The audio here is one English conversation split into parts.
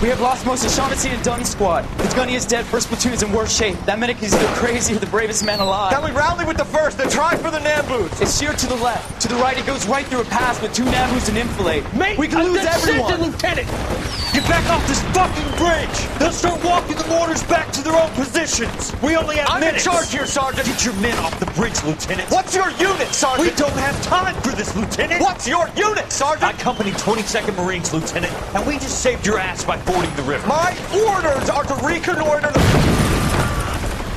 We have lost most of Shaughnessy and Dunn's squad. The gunny is dead, first platoon is in worse shape. That medic is either crazy or the bravest man alive. Can we rally with the first, then try for the Nambus? It's sheer to the left. To the right, it goes right through a pass with 2 Nambus and enfilade. Mate, we can lose everyone. Lieutenant! Get back off this fucking bridge! They'll start walking the mortars back to their own positions! We only have minutes! I'm in charge here, Sergeant! Get your men off the bridge, Lieutenant! What's your unit, Sergeant? We don't have time for this, Lieutenant! What's your unit, Sergeant? I company 22nd Marines, Lieutenant, and we just saved your ass by fording the river. My orders are to reconnoiter the...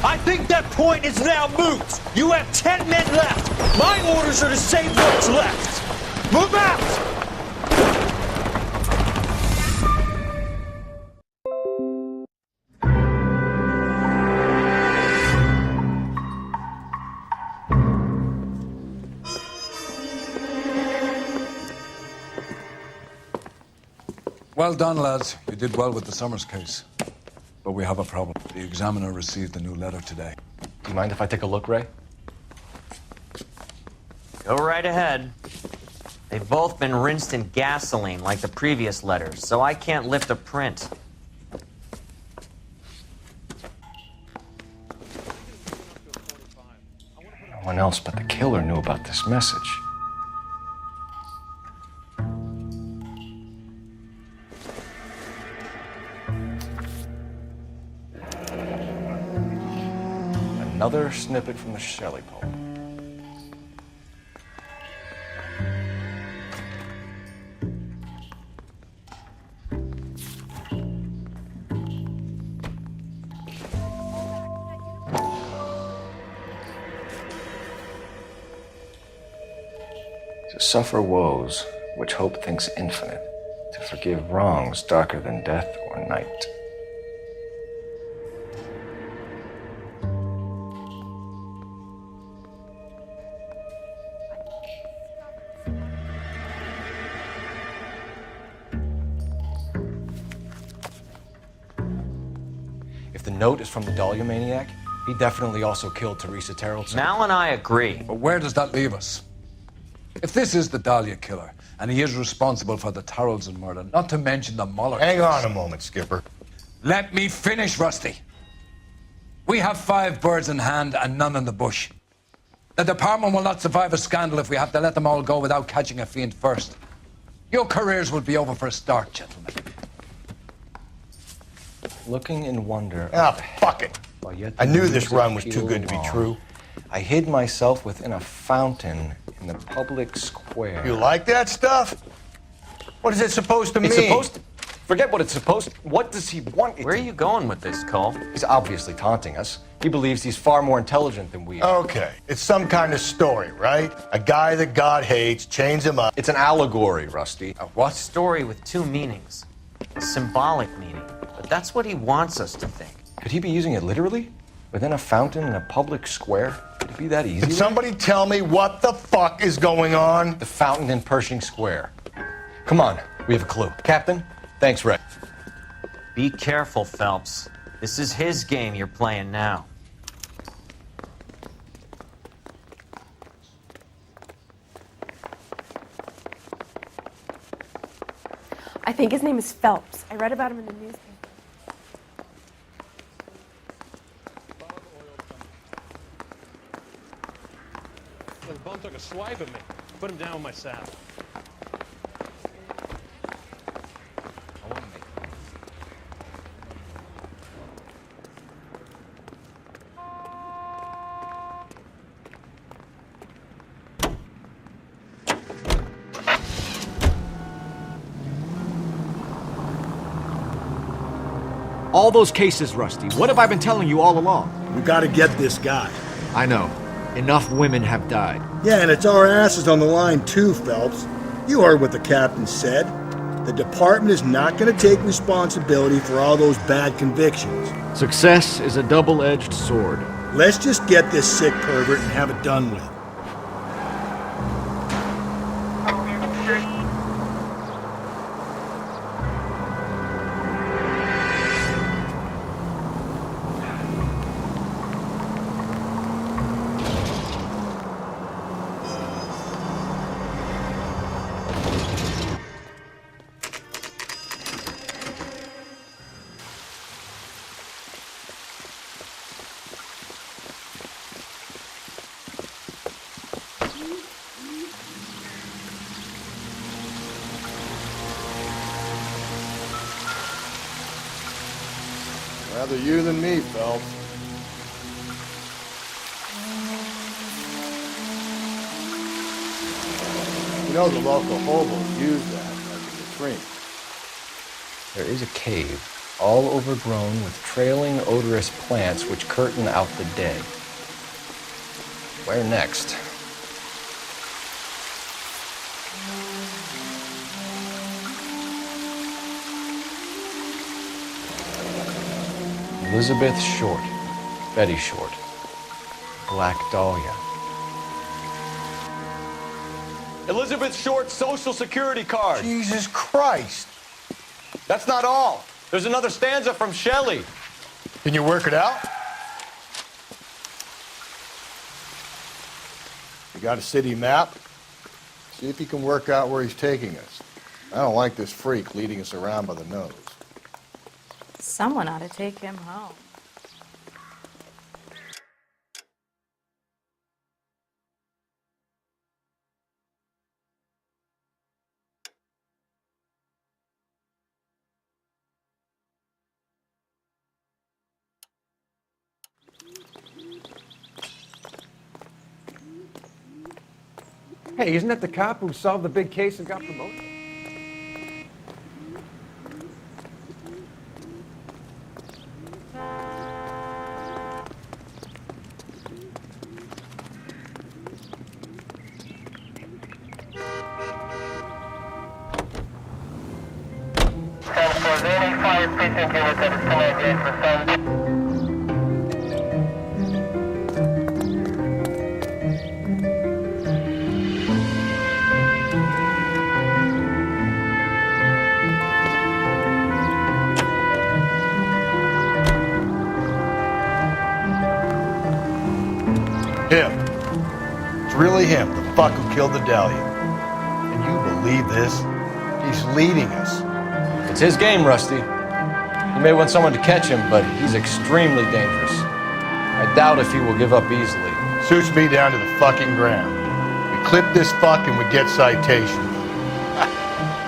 I think that point is now moot! You have 10 men left! My orders are to save what's left! Move out! Well done, lads. You did well with the Summers case. But we have a problem. The examiner received a new letter today. Do you mind if I take a look, Ray? Go right ahead. They've both been rinsed in gasoline like the previous letters, so I can't lift a print. No one else but the killer knew about this message. Another snippet from the Shelley poem. To suffer woes which hope thinks infinite, to forgive wrongs darker than death or night. If the note is from the Dahlia maniac, he definitely also killed Teresa Terrellson. Mal and I agree. But where does that leave us? If this is the Dahlia killer, and he is responsible for the Tarrelson murder, not to mention the Muller Hang case. on a moment, Skipper. Let me finish, Rusty. We have 5 birds in hand and none in the bush. The department will not survive a scandal if we have to let them all go without catching a fiend first. Your careers will be over for a start, gentlemen. Looking in wonder. Ah, fuck it. I knew this run was too good to be true. I hid myself within a fountain in the public square. You like that stuff? What is it supposed to mean? It's supposed to... Forget what it's supposed to... What does he want it Where are you going with this, Cole? He's obviously taunting us. He believes he's far more intelligent than we are. Okay, it's some kind of story, right? A guy that God hates, chains him up. It's an allegory, Rusty. A what? Story with 2 meanings. A symbolic meaning. But that's what he wants us to think. Could he be using it literally? Within a fountain in a public square? Could it be that easy? Can somebody tell me what the fuck is going on? The fountain in Pershing Square. Come on, we have a clue. Captain, thanks, Ray. Be careful, Phelps. This is his game you're playing now. I think his name is Phelps. I read about him in the newspaper. The bum took a swipe at me. Put him down with my saddle. All those cases, Rusty. What have I been telling you all along? We gotta get this guy. I know. Enough women have died. Yeah, and it's our asses on the line too, Phelps. You heard what the captain said. The department is not gonna take responsibility for all those bad convictions. Success is a double-edged sword. Let's just get this sick pervert and have it done with. Rather you than me, Phelps. You know the local hobos use that as a latrine. There is a cave, all overgrown with trailing, odorous plants which curtain out the dead. Where next? Elizabeth Short, Betty Short, Black Dahlia. Elizabeth Short's social security card. Jesus Christ! That's not all. There's another stanza from Shelley. Can you work it out? You got a city map? See if you can work out where he's taking us. I don't like this freak leading us around by the nose. Someone ought to take him home. Hey, isn't that the cop who solved the big case and got promoted? Him. It's really him, the fuck who killed the Dahlia. Can you believe this? He's leading us. It's his game, Rusty. He may want someone to catch him, but he's extremely dangerous. I doubt if he will give up easily. Suits me down to the fucking ground. We clip this fuck and we get citations.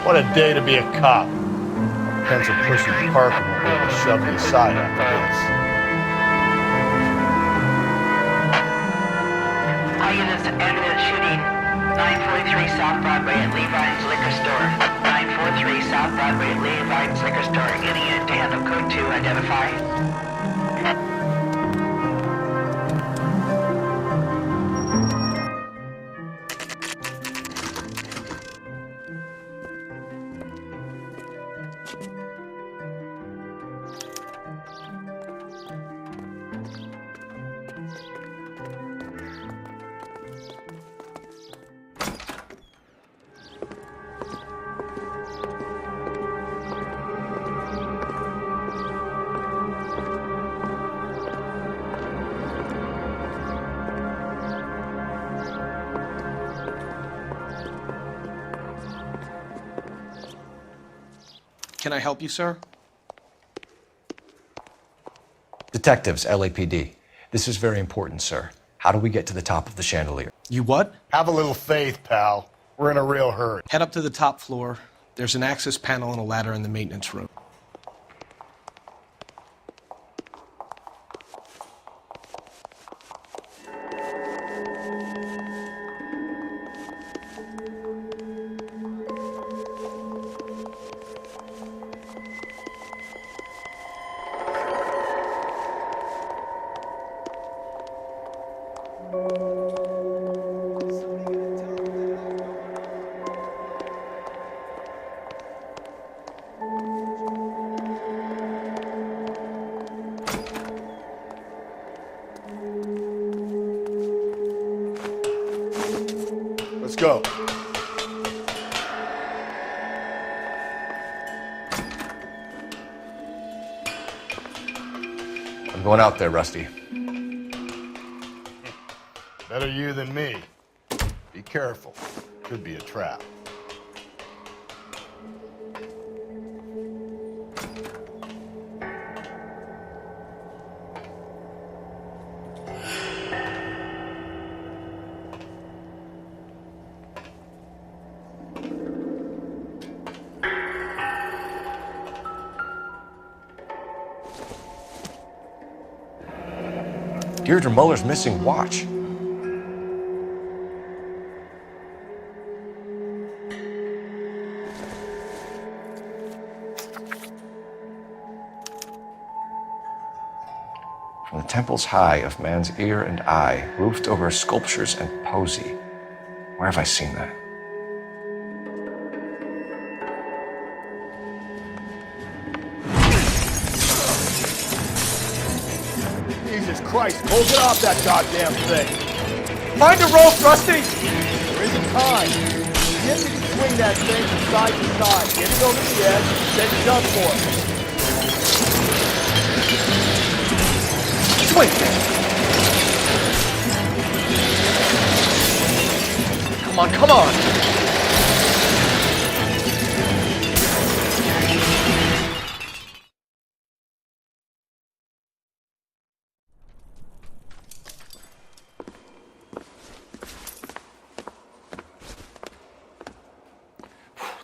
What a day to be a cop. Pencil pushing Parker will be able to shove me aside after this. All units, evidence shooting 943 South Broadway at Levi's Liquor Store. 943 South Broadway at Levi's Liquor Store. Any unit to handle code 2, identify. Can I help you, sir? Detectives, LAPD. This is very important, sir. How do we get to the top of the chandelier? You what? Have a little faith, pal. We're in a real hurry. Head up to the top floor. There's an access panel and a ladder in the maintenance room. Let's go. I'm going out there, Rusty. Better you than me. Be careful. Could be a trap. Deirdre Muller's missing watch. From the temples high of man's ear and eye, roofed over sculptures and poesy. Where have I seen that? Jesus Christ, Cole, get off that goddamn thing! Find a rope, Rusty! There isn't time. See if you can swing that thing from side to side. Get it over the edge, then jump for it. Swing! Come on, come on!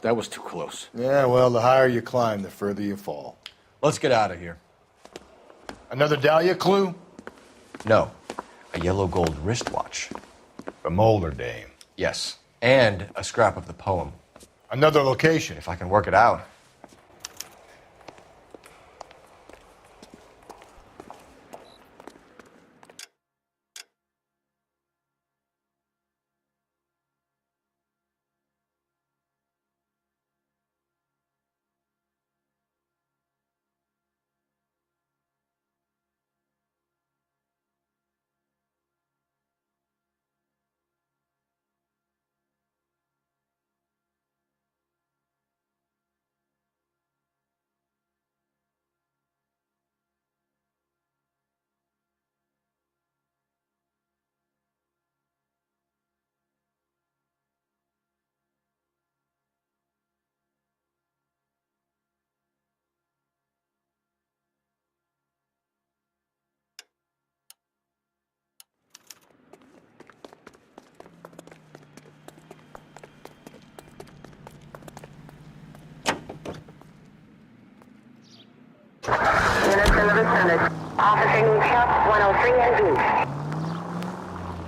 That was too close. Yeah, well, the higher you climb, the further you fall. Let's get out of here. Another Dahlia clue? No, a yellow gold wristwatch. A Molar dame. Yes, and a scrap of the poem. Another location. If I can work it out.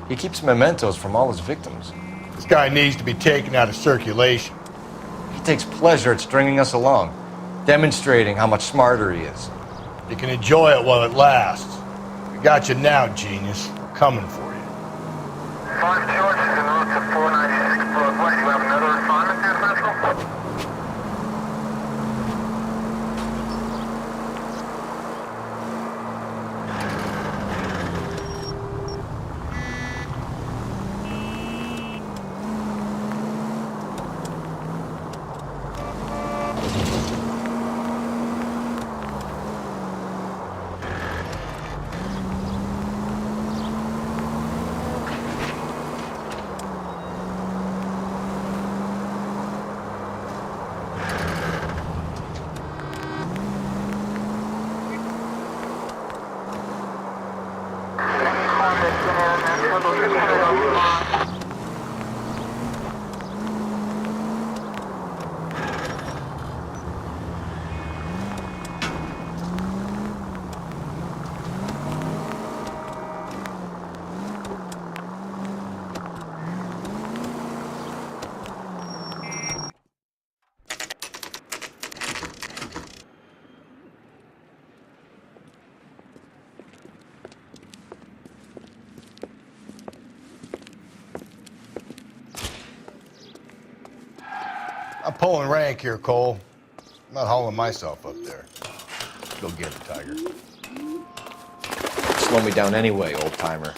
He keeps mementos from all his victims. This guy needs to be taken out of circulation. He takes pleasure at stringing us along, demonstrating how much smarter he is. You can enjoy it while it lasts. We got you now, genius. We're coming for you. 5 George is en route to 496 Broadway. You have another assignment there, Central? I'm pulling rank here, Cole. I'm not hauling myself up there. Go get it, Tiger. Slow me down anyway, old-timer.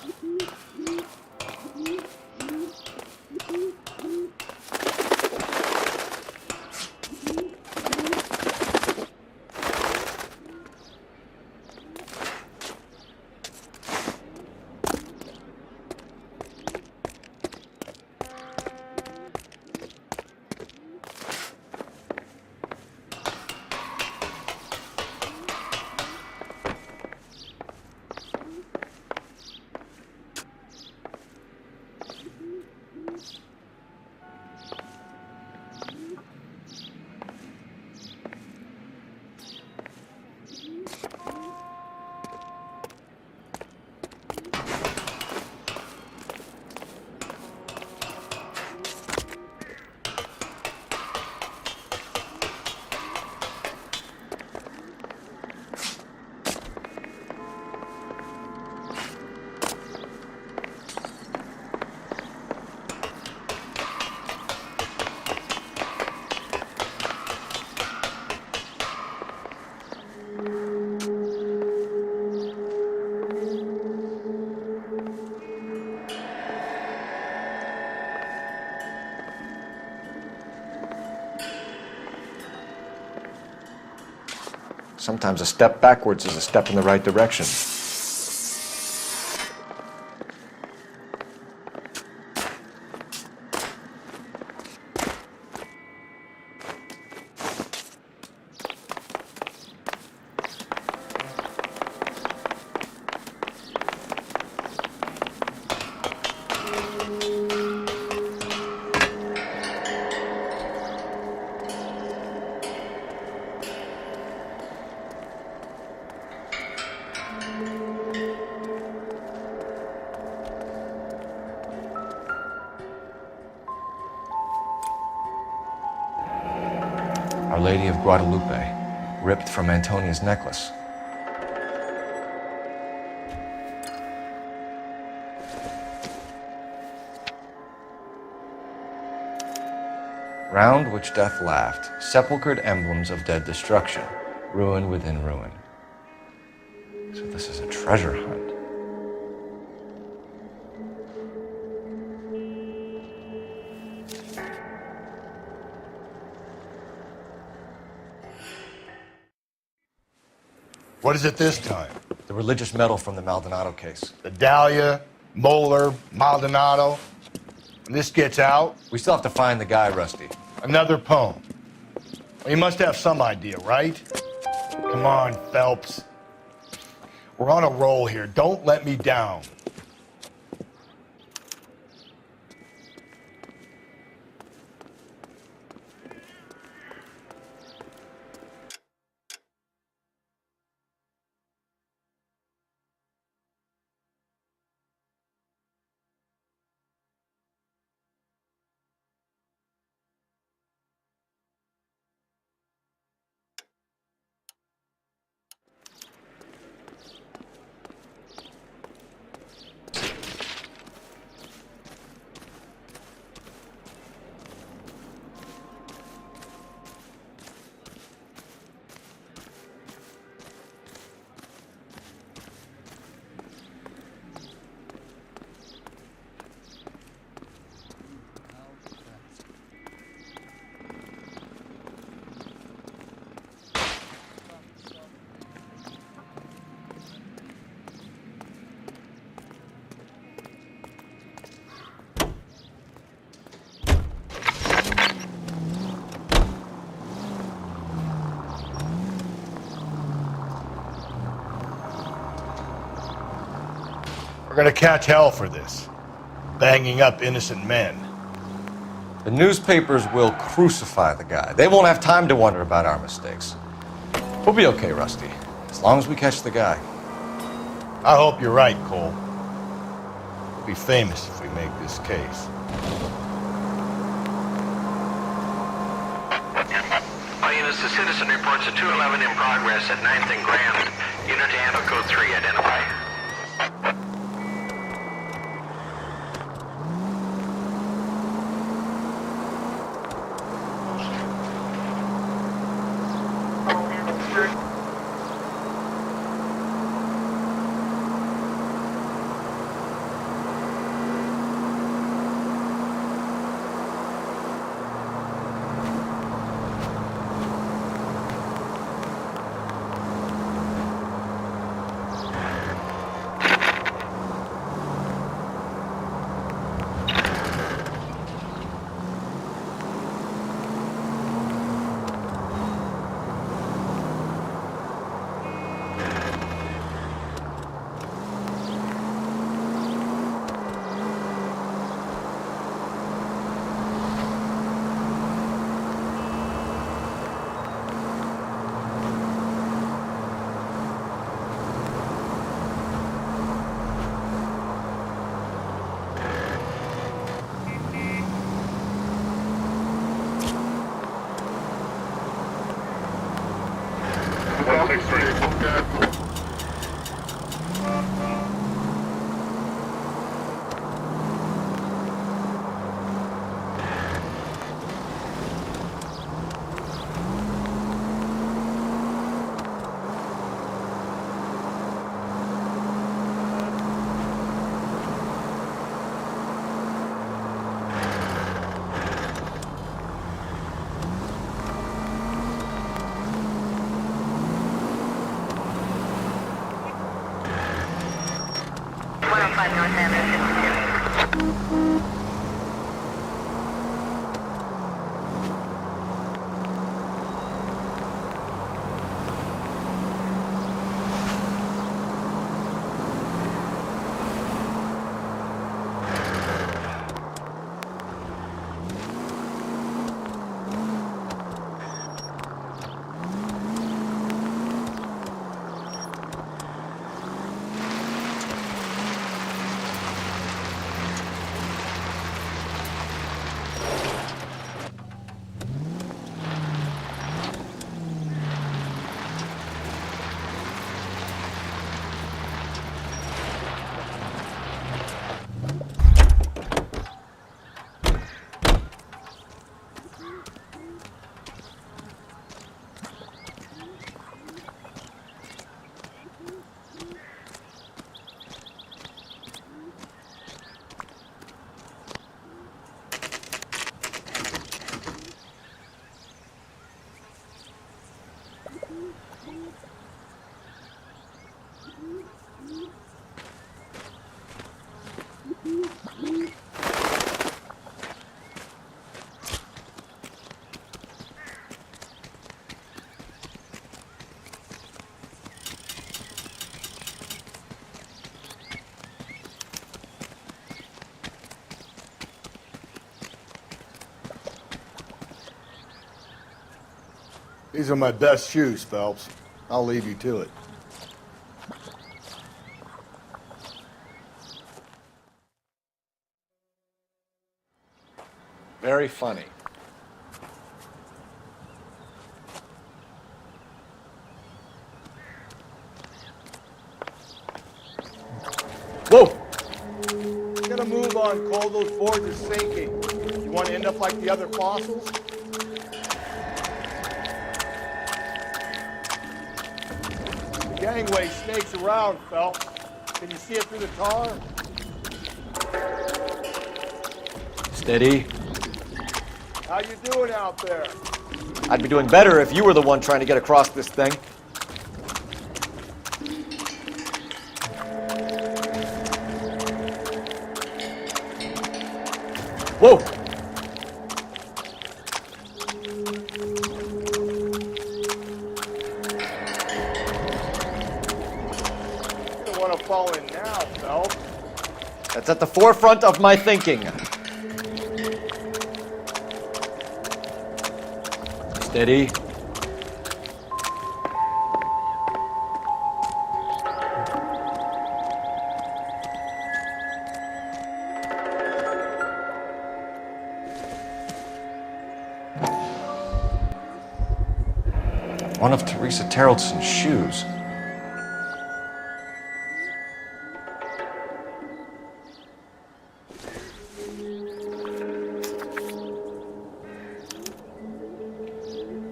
Sometimes a step backwards is a step in the right direction. Our Lady of Guadalupe, ripped from Antonia's necklace. Round which death laughed, sepulchred emblems of dead destruction, ruin within ruin. So this is a treasure hunt. What is it this time? The religious medal from the Maldonado case. The Dahlia, Moeller, Maldonado. When this gets out, We still have to find the guy, Rusty. another poem. Well, you must have some idea, right? Come on, Phelps. We're on a roll here. Don't let me down. We're gonna catch hell for this. Banging up innocent men. The newspapers will crucify the guy. They won't have time to wonder about our mistakes. We'll be okay, Rusty, as long as we catch the guy. I hope you're right, Cole. We'll be famous if we make this case. All units, the citizen reports a 211 in progress at 9th and Grand. Unit to handle code 3, identify. These are my best shoes, Phelps. I'll leave you to it. Very funny. Whoa! Get a move on, Cole. Those boards are sinking. You want to end up like the other fossils? The gangway snakes around, Phelps. Can you see it through the tar? Steady. How you doing out there? I'd be doing better if you were the one trying to get across this thing. Whoa! You don't want to fall in now, Phelps. That's at the forefront of my thinking. Steady. One of Teresa Terreldson's shoes.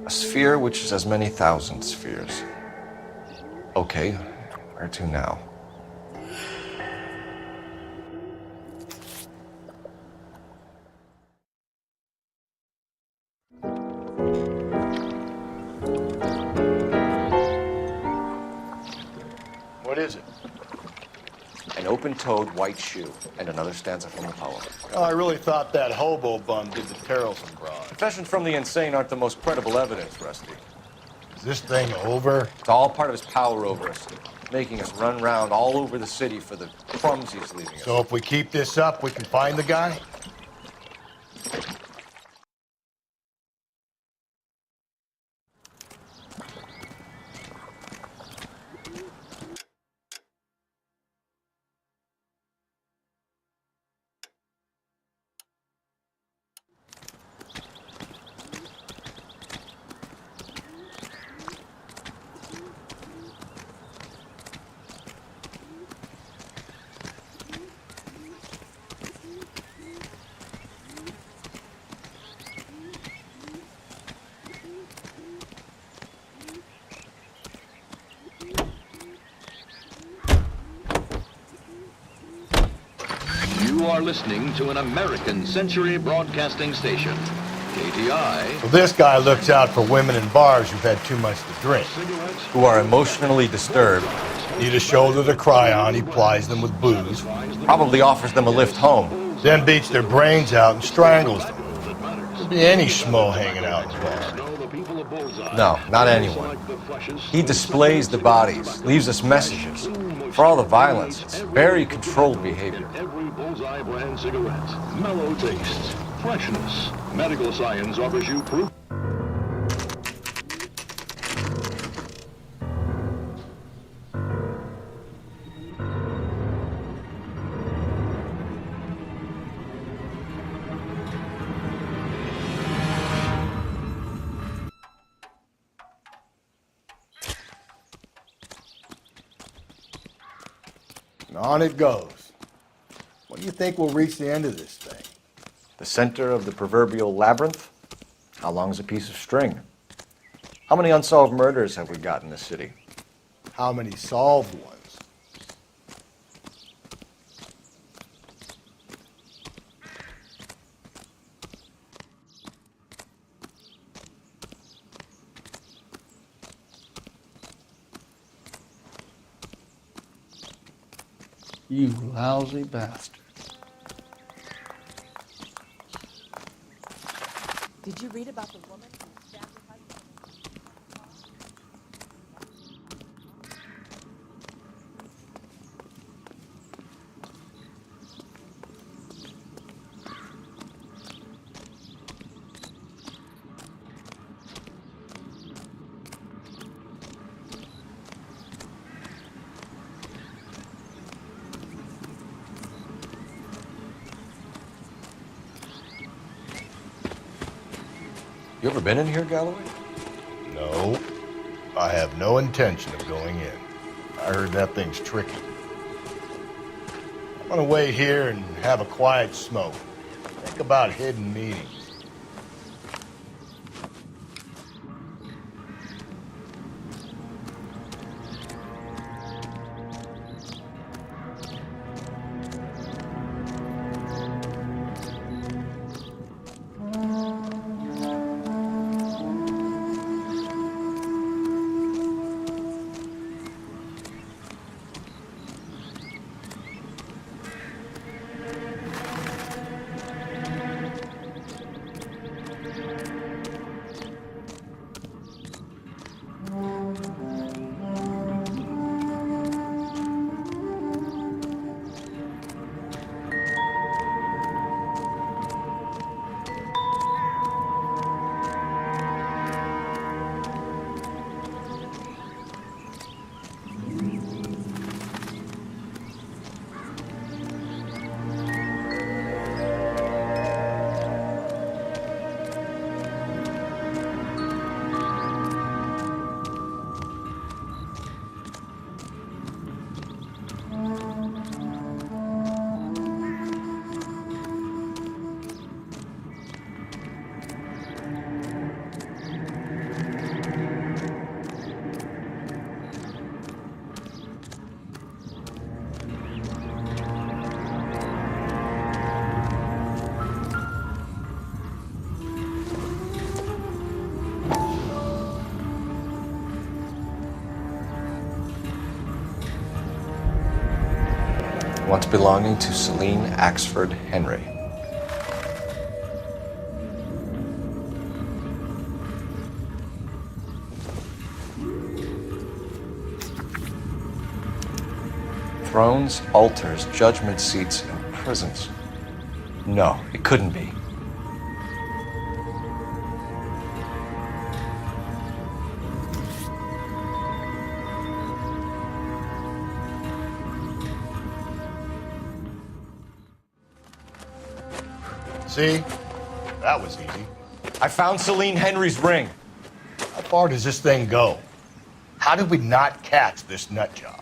A sphere which is as many thousand spheres. Okay, where to now? What is it? An open-toed white shoe, and another stanza from the poem. Oh, I really thought that hobo bum did the Terrelson broad. Confessions from the insane aren't the most credible evidence, Rusty. Is this thing over? It's all part of his power over us, making us run round all over the city for the crumbs he's leaving us. So if we keep this up, we can find the guy? You are listening to an American Century Broadcasting Station, KTI. So this guy looks out for women in bars who've had too much to drink. Who are emotionally disturbed. Need a shoulder to cry on, he plies them with booze. Probably offers them a lift home. Then beats their brains out and strangles them. Could be any schmo hanging out in the bar. No, not anyone. He displays the bodies, leaves us messages. For all the violence, it's very controlled behavior. Every Bullseye brand cigarette. Mellow tastes. Freshness. Medical science offers you proof. And on it goes. When do you think we'll reach the end of this thing? The center of the proverbial labyrinth? How long is a piece of string? How many unsolved murders have we got in this city? How many solved ones? You lousy bastard. Did you read about the woman who stabbed her husband? You ever been in here, Galloway? No, I have no intention of going in. I heard that thing's tricky. I'm gonna wait here and have a quiet smoke. Think about hidden meetings. Once belonging to Celine Axford Henry. Thrones, altars, judgment seats, and prisons. No, it couldn't be. See? That was easy. I found Celine Henry's ring. How far does this thing go? How did we not catch this nut job?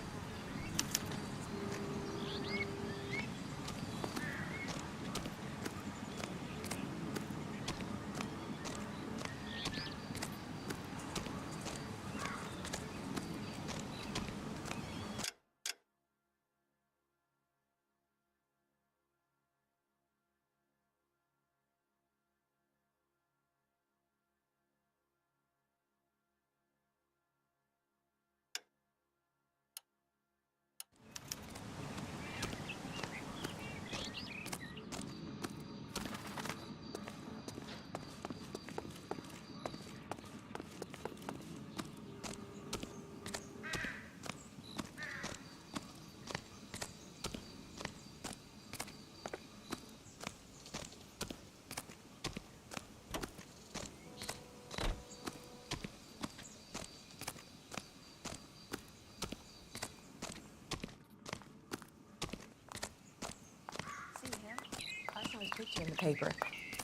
In the paper.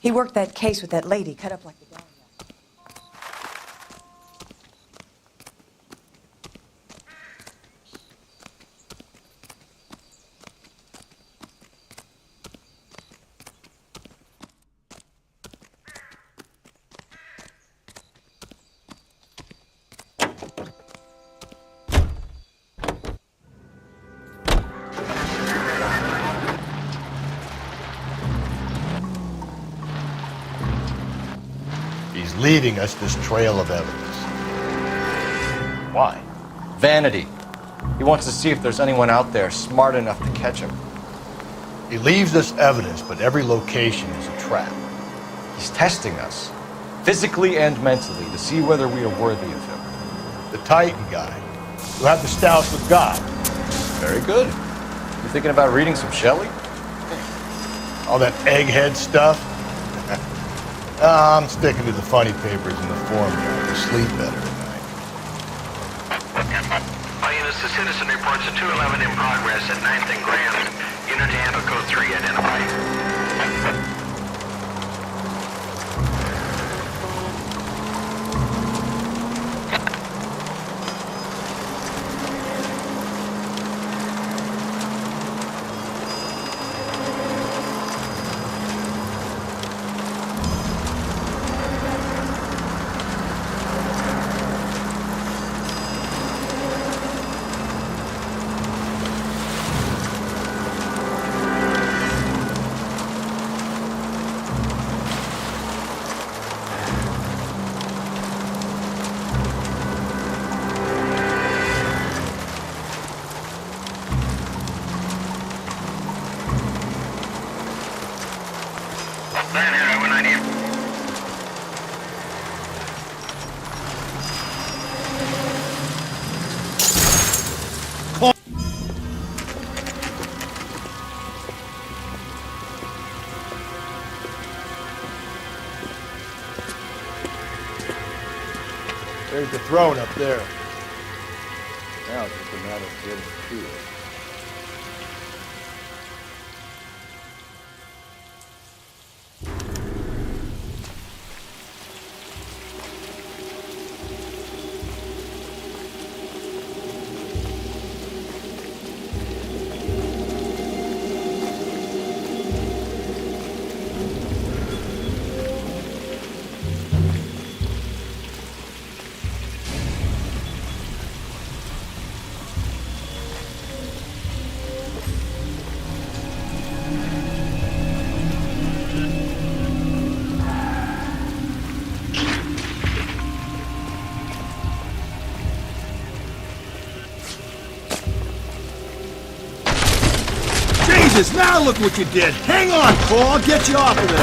He worked that case with that lady cut up like the dog. He's leaving us this trail of evidence. Why? Vanity. He wants to see if there's anyone out there smart enough to catch him. He leaves us evidence, but every location is a trap. He's testing us, physically and mentally, to see whether we are worthy of him. The Titan guy, who had the stouts with God. Very good. You thinking about reading some Shelley? All that egghead stuff? I'm sticking to the funny papers and the forum guide to sleep better tonight. All units, the citizen reports a 211 in progress at 9th and Grand. Unit to handle code 3 identified. There's the throne up there. Now it's just a matter of getting to it. Jesus, now look what you did! Hang on, Cole, I'll get you off of there!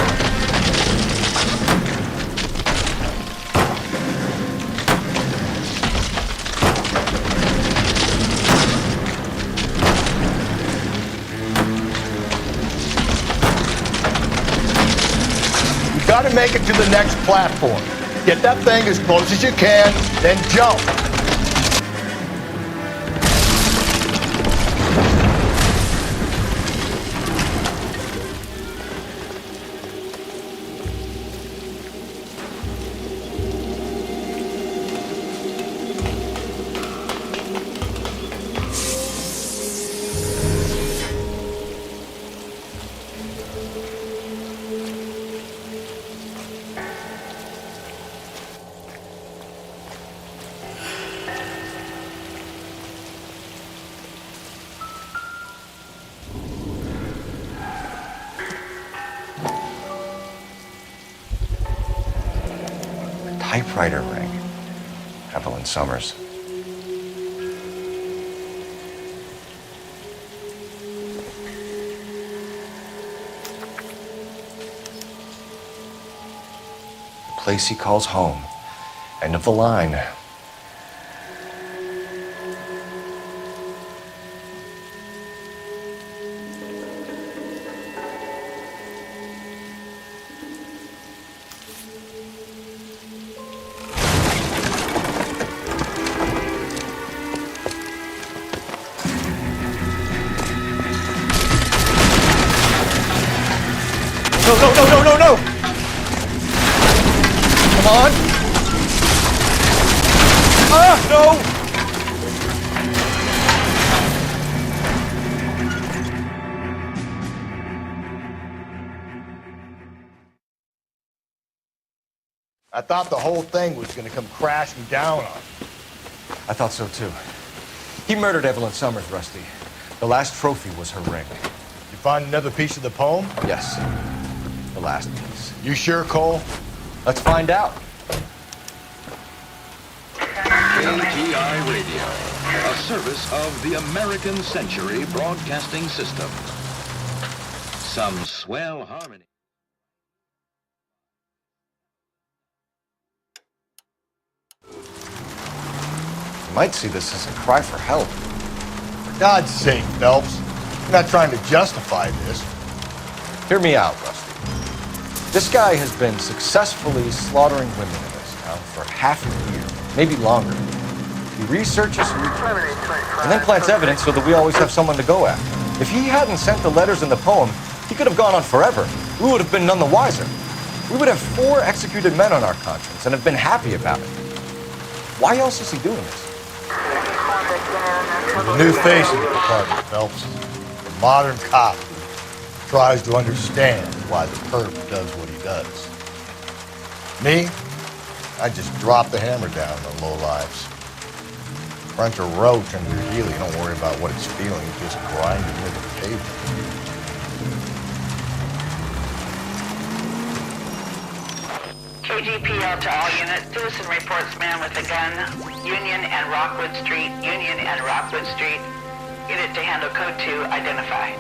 You gotta make it to the next platform. Get that thing as close as you can, then jump. Typewriter ring. Evelyn Summers. The place he calls home. End of the line. No! Come on! Ah, no! I thought the whole thing was gonna come crashing down on him. I thought so too. He murdered Evelyn Summers, Rusty. The last trophy was her ring. You find another piece of the poem? Yes. The last piece. You sure, Cole? Let's find out. KTI Radio, a service of the American Century Broadcasting System. Some swell harmony. You might see this as a cry for help. For God's sake, Phelps. I'm not trying to justify this. Hear me out, Rusty. This guy has been successfully slaughtering women in this town for half a year, maybe longer. He researches and then plants evidence so that we always have someone to go after. If he hadn't sent the letters in the poem, he could have gone on forever. We would have been none the wiser. We would have 4 executed men on our conscience and have been happy about it. Why else is he doing this? There's a new face in the department, Phelps. A modern cop who tries to understand why the perp does what he does. Me? I just drop the hammer down on the lowlives. Crunch a roach under your heel, you don't worry about what it's feeling, you just grind it into the pavement. KGPL to all units. Citizen reports man with a gun. Union and Rockwood Street. Union and Rockwood Street. Unit to handle code 2. Identify.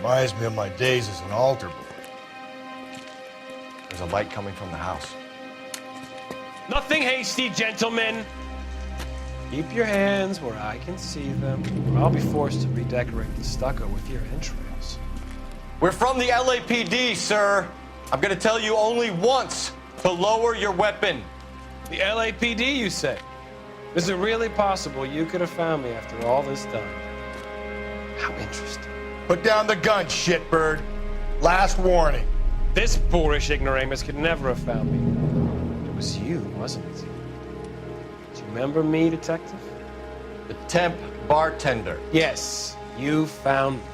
Reminds me of my days as an altar boy. There's a light coming from the house. Nothing hasty, gentlemen. Keep your hands where I can see them, or I'll be forced to redecorate the stucco with your entrails. We're from the LAPD, sir. I'm gonna tell you only once to lower your weapon. The LAPD, you say? Is it really possible you could have found me after all this time? How interesting. Put down the gun, shitbird. Last warning. This boorish ignoramus could never have found me. It was you, wasn't it? Do you remember me, detective? The temp bartender. Yes, you found me.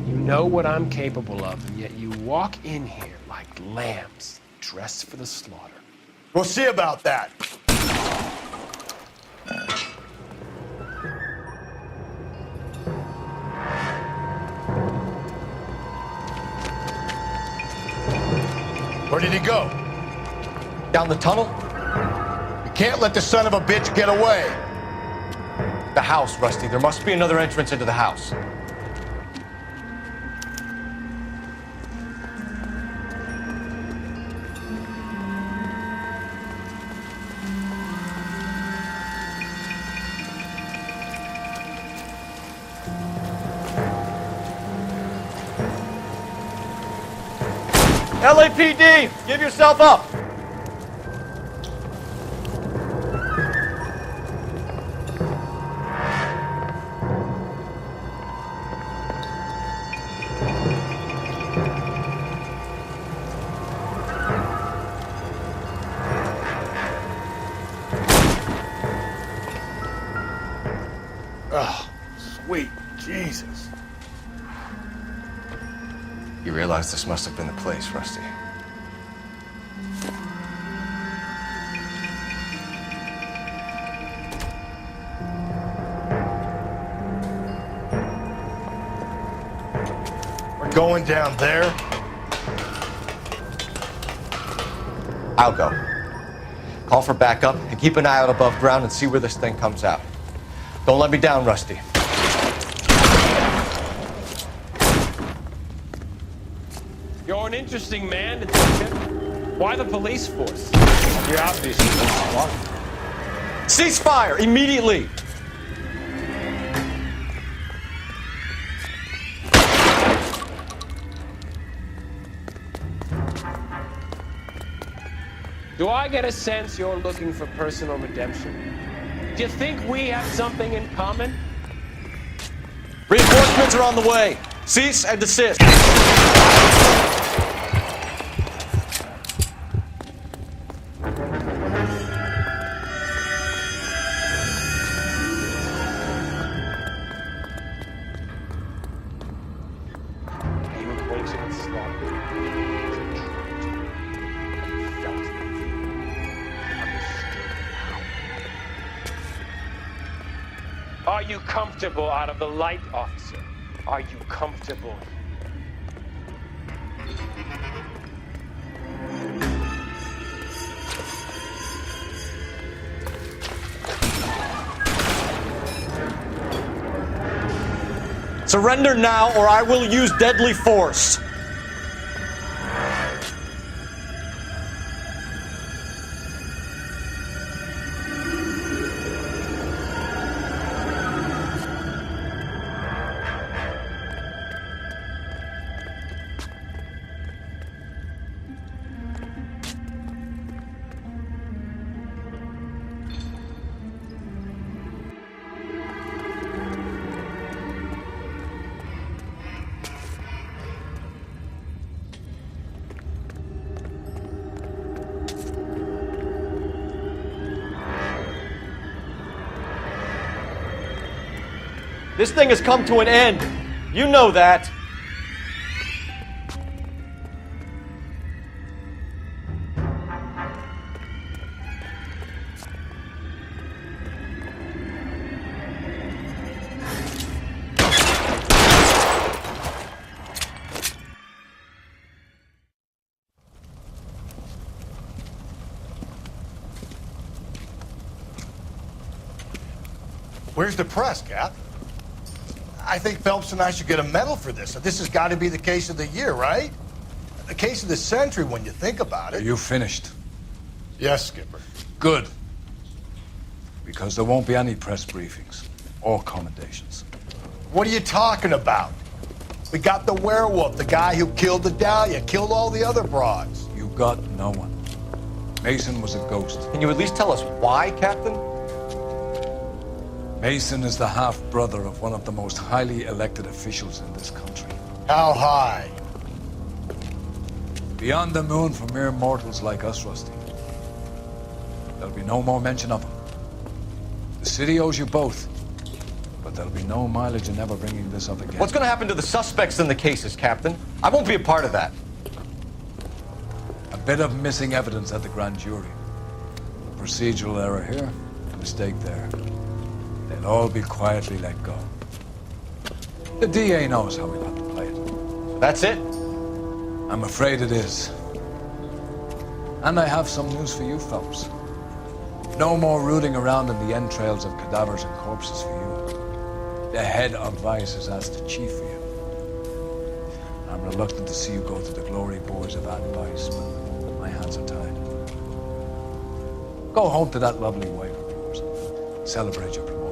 You know what I'm capable of, and yet you walk in here like lambs dressed for the slaughter. We'll see about that. Where did he go? Down the tunnel? You can't let the son of a bitch get away. The house, Rusty. There must be another entrance into the house. LAPD, give yourself up. Oh, sweet Jesus. You realize this must have been the place, Rusty. We're going down there? I'll go. Call for backup and keep an eye out above ground and see where this thing comes out. Don't let me down, Rusty. You're an interesting man, detective. Why the police force? You're obviously squad. Ceasefire immediately. Do I get a sense you're looking for personal redemption? Do you think we have something in common? Reinforcements are on the way. Cease and desist. Are you comfortable out of the light, officer? Are you comfortable? Surrender now or I will use deadly force. This thing has come to an end. You know that. Where's the press, Cap? I think Phelps and I should get a medal for this. This has got to be the case of the year, right? The case of the century when you think about it. Are you finished? Yes, Skipper. Good. Because there won't be any press briefings or commendations. What are you talking about? We got the werewolf, the guy who killed the Dahlia, killed all the other broads. You got no one. Mason was a ghost. Can you at least tell us why, Captain? Mason is the half-brother of one of the most highly elected officials in this country. How high? Beyond the moon for mere mortals like us, Rusty. There'll be no more mention of him. The city owes you both, but there'll be no mileage in ever bringing this up again. What's going to happen to the suspects in the cases, Captain? I won't be a part of that. A bit of missing evidence at the grand jury. A procedural error here, a mistake there. They'll all be quietly let go. The DA knows how we have to play it. That's it? I'm afraid it is. And I have some news for you, Phelps. No more rooting around in the entrails of cadavers and corpses for you. The head of Vice has asked the chief for you. I'm reluctant to see you go to the glory boards of advice, but my hands are tied. Go home to that lovely wife of yours. Celebrate your promotion.